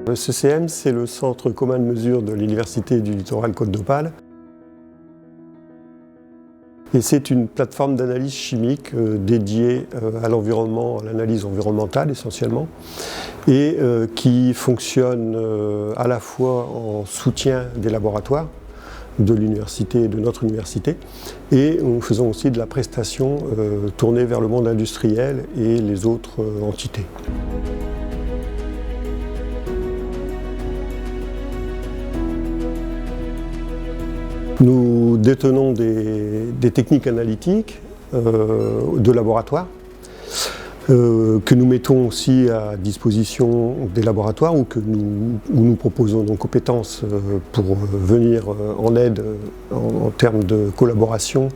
Le CCM, c'est le centre commun de mesure de l'Université du littoral Côte d'Opale. Et c'est une plateforme d'analyse chimique dédiée à l'environnement, à l'analyse environnementale essentiellement, et qui fonctionne à la fois en soutien des laboratoires de l'université, de notre université, et nous faisons aussi de la prestation tournée vers le monde industriel et les autres entités. Nous détenons des techniques analytiques de laboratoire que nous mettons aussi à disposition des laboratoires ou où nous proposons nos compétences pour venir en aide en termes de collaboration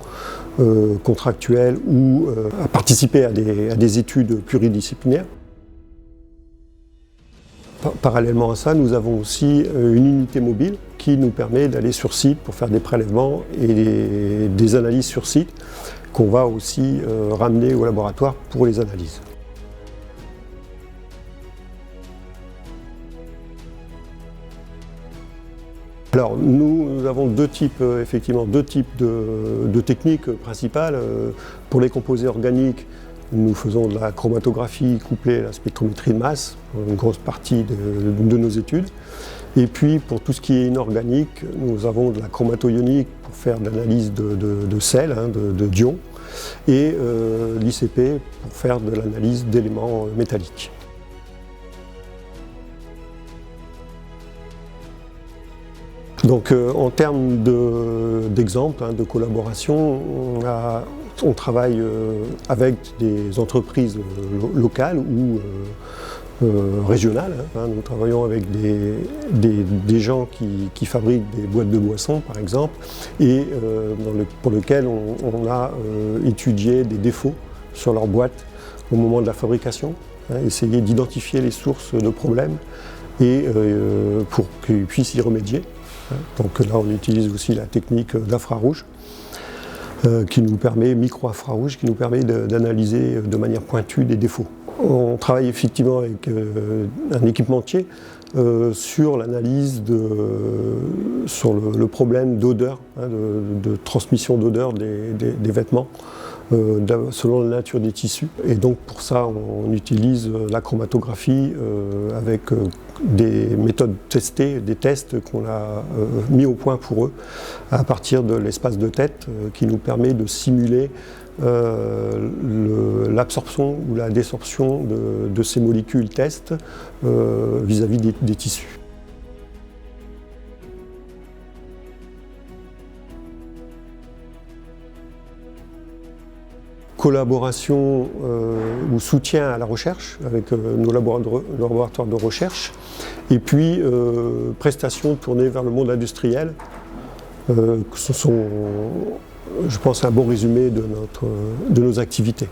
contractuelle ou à participer à des études pluridisciplinaires. Parallèlement à ça, nous avons aussi une unité mobile qui nous permet d'aller sur site pour faire des prélèvements et des analyses sur site qu'on va aussi ramener au laboratoire pour les analyses. Alors nous avons deux types de techniques principales. Pour les composés organiques, nous faisons de la chromatographie couplée à la spectrométrie de masse, une grosse partie de nos études. Et puis pour tout ce qui est inorganique, nous avons de la chromatoionique pour faire de l'analyse de sels, d'ions, et l'ICP pour faire de l'analyse d'éléments métalliques. Donc en termes d'exemples, de collaboration, on travaille avec des entreprises locales ou régionales. Nous travaillons avec des gens qui fabriquent des boîtes de boissons, par exemple, et pour lesquels on a étudié des défauts sur leurs boîtes au moment de la fabrication, essayer d'identifier les sources de problèmes et pour qu'ils puissent y remédier. Donc là, on utilise aussi la technique d'infrarouge, micro-infrarouge, qui nous permet d'analyser de manière pointue des défauts. On travaille effectivement avec un équipementier sur l'analyse sur le problème d'odeur, de transmission d'odeur des vêtements selon la nature des tissus. Et donc pour ça, on utilise la chromatographie avec des méthodes testées, des tests qu'on a mis au point pour eux à partir de l'espace de tête qui nous permet de simuler l'absorption ou la désorption de ces molécules test vis-à-vis des tissus. Collaboration ou soutien à la recherche avec nos laboratoires de recherche, et puis prestations tournées vers le monde industriel. Ce sont, je pense, un bon résumé de nos activités.